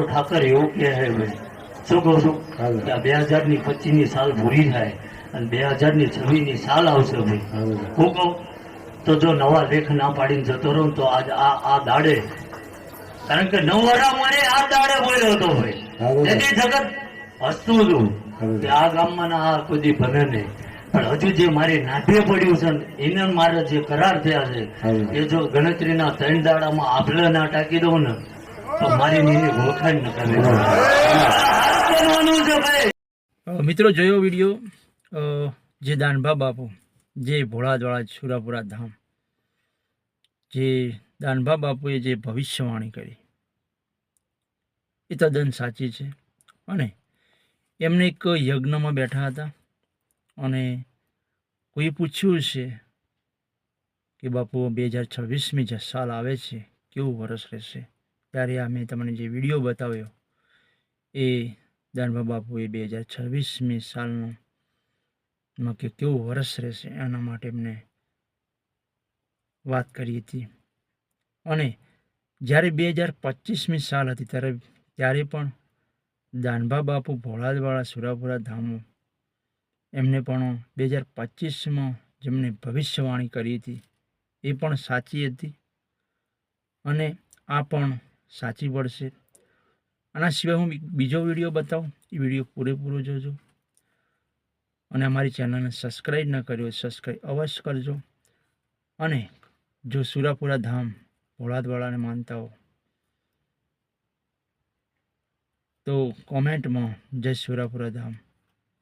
મારો ઠાકર એવું કહે છે ભાઈ, શું કહું છું કે આ 2025ની સાલ પૂરી થાય અને 2026ની સાલ આવશે ભાઈ. હું કહું તો જો નવા લેખ ના પાડીને જતો રહું તો આજ આ દાડે, કારણ કે 9 વર્ષ મારે આ દાડે બોલ્યો હતો ભાઈ, તેથી જગત હસતું હતું કે આ ગામમાં આ કોઈ બને નહીં. પણ હજુ જે મારી નાભે પડ્યું છે ને એને મારા જે કરાર થયા છે એ જો ગણતરીના 3 દાડામાં આભલે ના ટાંકી દઉં ને તો મારી નીની ગોખાણ ન કરે. મિત્રો જોયો વિડીયો, જે દાનભા બાપુ જે ભોળાદવાળા સુરાપુરા ધામ, જે દાનભા બાપુએ જે ભવિષ્યવાણી કરી એ તદ્દન સાચી છે. અને એમને એક યજ્ઞમાં બેઠા હતા અને કોઈ પૂછ્યું છે કે બાપુ 2026મી જે સાલ આવે છે કેવું વરસ રહેશે, ત્યારે આ મેં તમને જે વિડીયો બતાવ્યો એ દાનભા બાપુએ 2026મી સાલનું કે કેવું વરસ રહેશે એના માટે એમને વાત કરી હતી. અને જ્યારે 2025મી સાલ હતી ત્યારે પણ દાનભા બાપુ ભોળાદવાળા સુરાપુરા ધામો એમને પણ 2025માં જેમને ભવિષ્યવાણી કરી હતી એ પણ સાચી હતી અને આ પણ સાચી પડશે. આના સિવાય હું બીજો વિડીયો બતાવું, એ વિડીયો પૂરેપૂરો જોજો. અને અમારી ચેનલને સબસ્ક્રાઈબ ન કર્યો હોય સબસ્ક્રાઈબ અવશ્ય કરજો. અને જો સુરાપુરા ધામ ભોળાદવાળાને માનતા હો તો કોમેન્ટમાં જય સુરાપુરા ધામ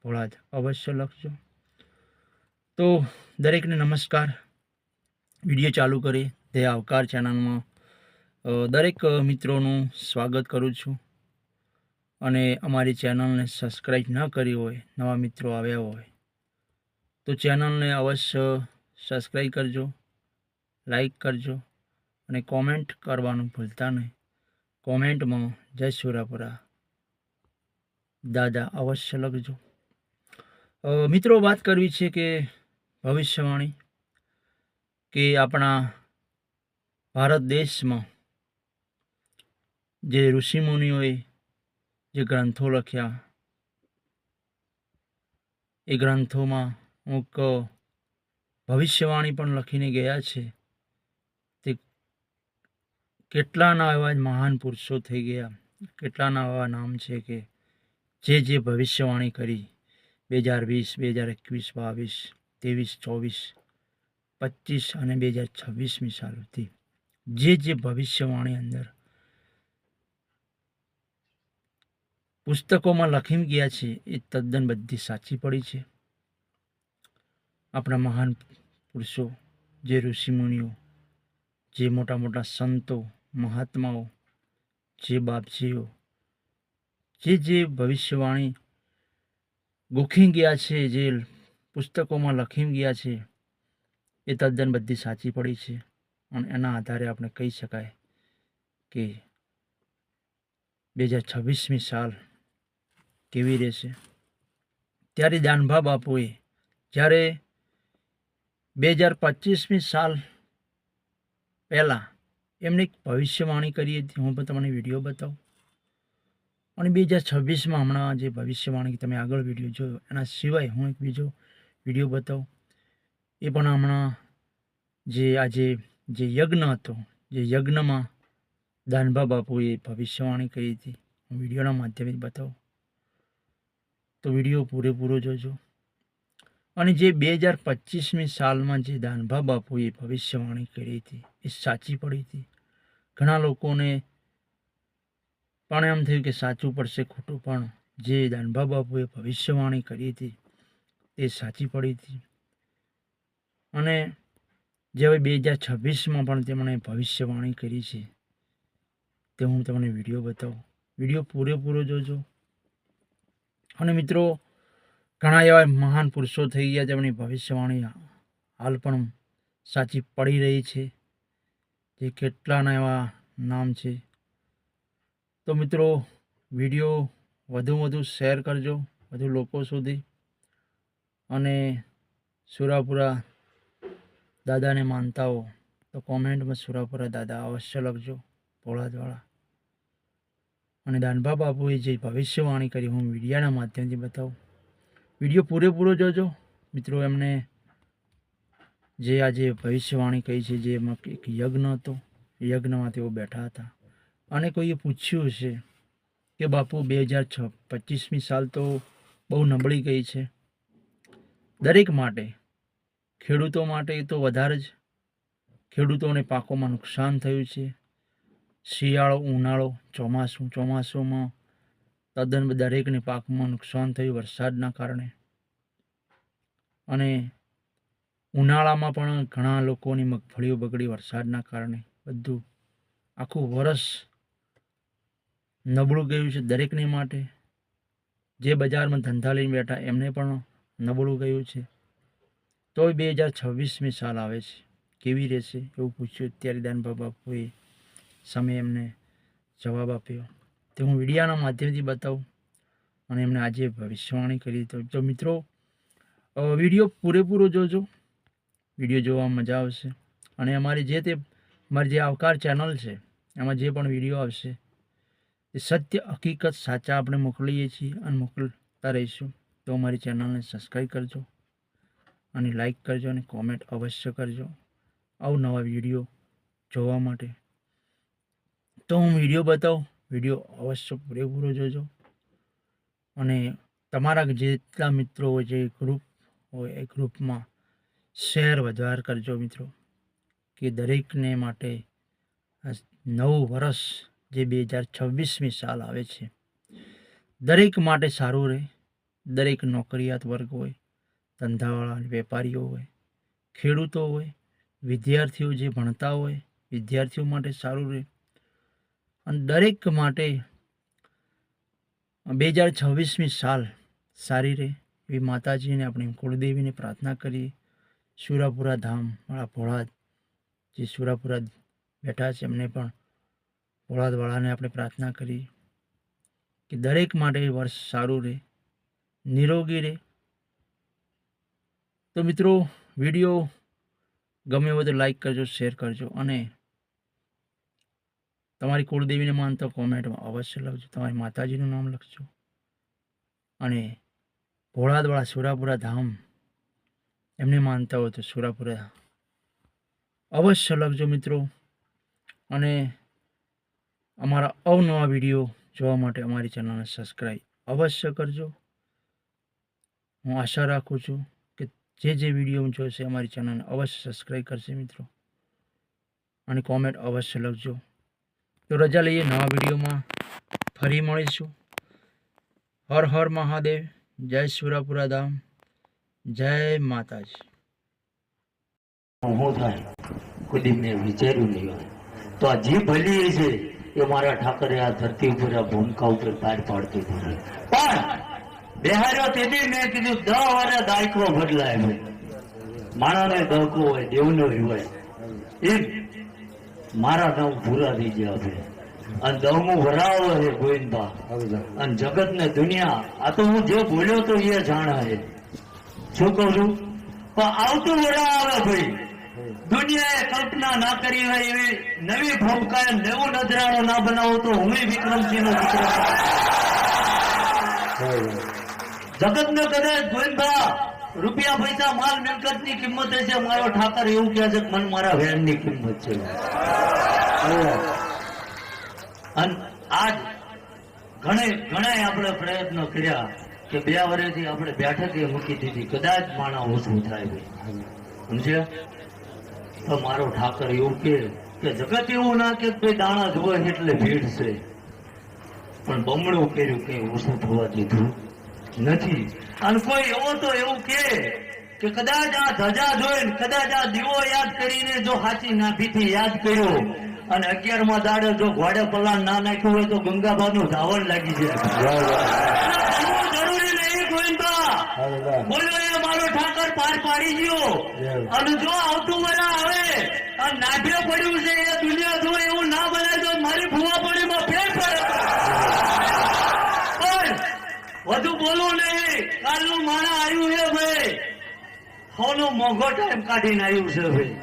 ભોળાદ અવશ્ય લખજો. તો દરેકને નમસ્કાર. વિડીયો ચાલુ કરી તે આવકાર ચેનલમાં દરેક મિત્રોનું સ્વાગત કરું છું. અને અમારી ચેનલને સબસ્ક્રાઈબ ન કરી હોય, નવા મિત્રો આવ્યા હોય તો ચેનલને અવશ્ય સબસ્ક્રાઈબ કરજો, લાઈક કરજો અને કોમેન્ટ કરવાનું ભૂલતા નહીં. કોમેન્ટમાં જય સુરાપુરા દાદા અવશ્ય લખજો. મિત્રો વાત કરવી છે કે ભવિષ્યવાણી કે આપણા ભારત દેશમાં જે ઋષિમુનિઓએ જે ગ્રંથો લખ્યા એ ગ્રંથોમાં અમુક ભવિષ્યવાણી પણ લખીને ગયા છે. તે કેટલાના એવા મહાન પુરુષો થઈ ગયા, કેટલાના એવા નામ છે કે જે ભવિષ્યવાણી કરી 2020, 2021, 22, 23, 25 અને 2026મી સાલ હતી. જે ભવિષ્યવાણી અંદર પુસ્તકોમાં લખી ગયા છે એ તદ્દન બધી સાચી પડી છે. આપણા મહાન પુરુષો, જે ઋષિમુનિઓ, જે મોટા મોટા સંતો મહાત્માઓ, જે બાપજીઓ, જે ભવિષ્યવાણી ગોખી ગયા છે, જે પુસ્તકોમાં લખી ગયા છે એ તદ્દન બધી સાચી પડી છે. અને એના આધારે આપણે કહી શકાય કે 2026મી સાલ કેવી રહેશે. ત્યારે દાનભા બાપુએ જ્યારે 2025મી સાલ પહેલાં એમને એક ભવિષ્યવાણી કરી હતી. હું પણ તમને વિડીયો બતાવું. અને 2026માં હમણાં જે ભવિષ્યવાણી તમે આગળ વિડીયો જોયો એના સિવાય હું એક બીજો વિડીયો બતાવું. એ પણ હમણાં જે આજે જે યજ્ઞ હતો, જે યજ્ઞમાં દાનભા બાપુએ ભવિષ્યવાણી કરી હતી, હું વિડીયોના માધ્યમથી બતાવું. તો વિડીયો પૂરેપૂરો જોજો. અને જે 2025મી સાલમાં જે દાનભા બાપુએ ભવિષ્યવાણી કરી હતી એ સાચી પડી હતી. ઘણા લોકોને પણ એમ થયું કે સાચું પડશે ખોટું, પણ જે દાનભા બાપુએ ભવિષ્યવાણી કરી હતી એ સાચી પડી હતી. અને જે હવે 2026માં પણ તેમણે ભવિષ્યવાણી કરી છે તે હું તમને વિડીયો બતાવું. વિડીયો પૂરેપૂરો જોજો. અને મિત્રો ઘણા એવા મહાન પુરુષો થઈ ગયા તેમની ભવિષ્યવાણી હાલ પણ સાચી પડી રહી છે, જે કેટલાના એવા નામ છે. તો મિત્રો વિડીયો વધુ શેર કરજો વધુ લોકો સુધી. અને સુરાપુરા દાદાને માનતા હો તો કોમેન્ટમાં સુરાપુરા દાદા અવશ્ય લખજો ભોળાદવાળા. અને દાનભા બાપુએ જે ભવિષ્યવાણી કરી હું મીડિયાના માધ્યમથી બતાવું. વિડીયો પૂરેપૂરો જોજો મિત્રો. એમને જે આજે ભવિષ્યવાણી કહી છે, જે એક યજ્ઞ હતો, યજ્ઞમાં તેઓ બેઠા હતા અને કોઈએ પૂછ્યું છે કે બાપુ 2025મી સાલ તો બહુ નબળી ગઈ છે દરેક માટે, ખેડૂતો માટે તો વધારે જ. ખેડૂતોને પાકોમાં નુકસાન થયું છે. શિયાળો, ઉનાળો, ચોમાસુમાં તદ્દન દરેકને પાકમાં નુકસાન થયું વરસાદના કારણે. અને ઉનાળામાં પણ ઘણા લોકોની મગફળીઓ બગડી વરસાદના કારણે. બધું આખું વરસ નબળું ગયું છે દરેકને માટે. જે બજારમાં ધંધા લઈને બેઠા એમને પણ નબળું ગયું છે. તોય 2026મી સાલ આવે છે, કેવી રહેશે એવું પૂછ્યું. ત્યારે દાનભા બાપુએ સામે એમને જવાબ આપ્યો તે હું વિડીયાના માધ્યમથી બતાવું અને એમને આજે ભવિષ્યવાણી કરી. તો મિત્રો વિડીયો પૂરેપૂરો જોજો. વિડીયો જોવા મજા આવશે. અને અમારી જે આવકાર ચેનલ છે એમાં જે પણ વિડીયો આવશે એ સત્ય, હકીકત, સાચા આપણે મોકલીએ છીએ અને મોકલતા રહીશું. તો અમારી ચેનલને સબસ્ક્રાઈબ કરજો અને લાઈક કરજો અને કોમેન્ટ અવશ્ય કરજો અવનવા વિડીયો જોવા માટે. તો હું વિડીયો બતાવું, વિડીયો અવશ્ય પૂરેપૂરો જોજો. અને તમારા જેટલા મિત્રો હોય, જે ગ્રુપ હોય એ ગ્રુપમાં શેર વધાર કરજો મિત્રો, કે દરેકને માટે નવું વર્ષ જે 2026મી સાલ આવે છે દરેક માટે સારું રહે. દરેક નોકરિયાત વર્ગ હોય, ધંધાવાળા, વેપારીઓ હોય, ખેડૂતો હોય, વિદ્યાર્થીઓ જે ભણતા હોય વિદ્યાર્થીઓ માટે સારું રહે. અને દરેક માટે 2026મી સાલ સારી રહે એવી માતાજીને, આપણી કુળદેવીને પ્રાર્થના કરીએ. સુરાપુરા ધામવાળા ભોળાદ જે સુરાપુરા બેઠા છે એમને પણ, ભોળાદવાળાને આપણે પ્રાર્થના કરીએ કે દરેક માટે વર્ષ સારું રહે, નિરોગી રહે. તો મિત્રો વિડીયો ગમે હોય તો લાઈક કરજો, શેર કરજો અને તમારી કુળદેવીને માનતો કોમેન્ટમાં અવશ્ય લખજો. તમારી માતાજીનું નામ લખજો અને ભોળાદવાળા સુરાપુરા ધામ એમને માનતા હોય તો સુરાપુરા અવશ્ય લખજો મિત્રો. અને અમારા અવનવા વિડીયો જોવા માટે અમારી ચેનલને સબસ્ક્રાઈબ અવશ્ય કરજો. હું આશા રાખું છું કે જે વિડીયો જોશે અમારી ચેનલને અવશ્ય સબસ્ક્રાઈબ કરશે મિત્રો અને કોમેન્ટ અવશ્ય લખજો. તો રજા લઈએ, નવા વિડીયોમાં ફરી મળીશું. હર હર મહાદેવ, જય સુરાપુરા ધામ, જય માતાજી. શું થાય કોઈ મેં વિચાર્યું નહીં હોય. તો આ જે ભલી છે એ મારા ઠાકરે આ ધરતી ઉપર, આ ભૂમિકા ઉપર પાર પાડતું હતું. પણ બિહાર્યો તેથી મેં કીધું 10 વારે દાયકો બદલાય ભાઈ. માણાને દહકો હોય, દેવનો હોય એમ મારા નામ પૂરા થઈ ગયા છે. અને 10મું વરાવ છે ગોવિંદબા. અને જગત ને દુનિયા, આ તો હું જે બોલ્યો તો એ જાણા છે. શું કહું છું? પણ આવતું વરાવ આવે ભાઈ. દુનિયાએ કલ્પના ના કરી હોય એવી નવી ભૂમિકાએ નવું નજરાણો ના બનાવો તો હું વિક્રમસિંહનો દીકરો. જગત ને કદાચ ગોવિંદબા રૂપિયા પૈસા માલ મિલકત ની કિંમત હશે, મારો ઠાકર એવું કહે છે કે મને મારા વેણ ની કિંમત છે. અને આજ ઘણા આપણે પ્રયત્નો કર્યા કે 2 વર્ષથી આપણે બેઠકે મૂકી દીધી, કદાચ માણા ઓછું થાય સમજ્યા. તો મારો ઠાકર એવું કે જગત એવું ના કે કોઈ દાણા જોવે એટલે ભીડ છે, પણ બમણું કર્યું કઈ ઓછું થવા દીધું નથી. અને કોઈ એવો તો એવું કે કદાચ આ ધજા જોઈને, કદાચ આ દીવો યાદ કરીને જો સાચી નાભીથી યાદ કર્યો અને 11મા દાડે જો ઘોડે પલાણ ના નાખ્યું હોય તો ગંગાબાનું ધાવણ લાગી જાય. જરૂરી નહીં ગોવિંદબા, બોલ્યો એ મારો ઠાકર પાર પાડી ગયો. અને જો આવતું વરા આવે અને નાભે પડ્યું છે એ દુનિયા જો એવું ના બનાય તો મારી ભૂવા પડીમાં ફેર પડે. વધુ બોલવું નહીં. કાલનું માણા આવ્યું છે ભાઈ, હોનો મોંઘો ટાઈમ કાઢીને આવ્યું છે ભાઈ.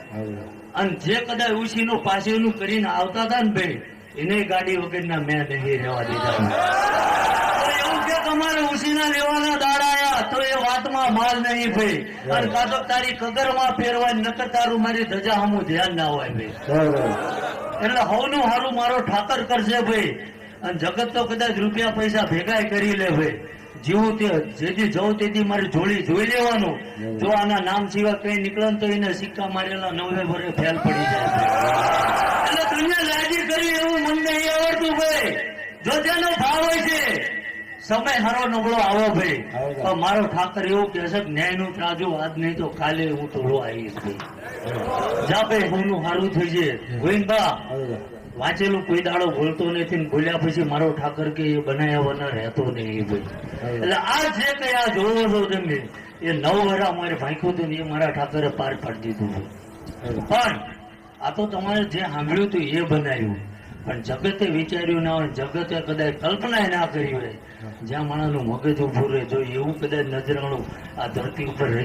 અને જે કદાચ ઉછીનું પાછીનું કરીને આવતા હતા ને ભાઈ, એને ગાડી વગરના મેં નહીં રહેવા દીધા. તો એવું કે તમારે ઉસીના લેવાના દાડા આયા તો એ વાતમાં માલ નહીં ભાઈ. અને કાં તો તારી કગરમાં ફેરવાય નકર તારું મારી ધજા સામું ધ્યાન ના હોય ભાઈ. એટલે હવનું હારું મારો ઠાકર કરશે ભાઈ. અને જગત તો કદાચ રૂપિયા પૈસા ભેગા કરી લે ભાઈ. જીવું તે જેથી જવું તેથી મારી જોડી જોઈ લેવાનું. જો આના નામ સિવાય કઈ નીકળે ને તો એને સિક્કા મારેલા 9 વર્ષે ફેલ પડી જાય. એટલે તમને લાજી કરી એવું મને નહીં આવડતું ભાઈ. જો તેનો ભાવ હોય છે સમય હારો નબળો આવો ભાઈ. તો મારો ઠાકર એવું કે છે ન્યાયનું ત્રાજુ આજ નહીં તો કાલે હું તોડો આવીશ ભાઈ. જા ભાઈ હું હારું થઈ છે ગોવિંદબા. વાંચેલું કોઈ દાડો બોલતો નથી ને બોલ્યા પછી મારો ઠાકર કે એ બનાવ્યા વગર રહેતો નહીં ભાઈ. એટલે આ જે કઈ આ જોવો છો તમે એ 9 વર્ષ અમારે ભાંખ્યું હતું ને એ મારા ઠાકરે પાર પાડી દીધું. પણ આ તો તમારે જે સાંભળ્યું હતું એ બનાવ્યું. પણ જગતે વિચાર્યું ના હોય, જગતે કદાચ કલ્પના ના કરી હોય. જ્યાં માણસનું મગજ ઉભું રહે જો એવું કદાચ નજરાણું આ ધરતી ઉપર રહે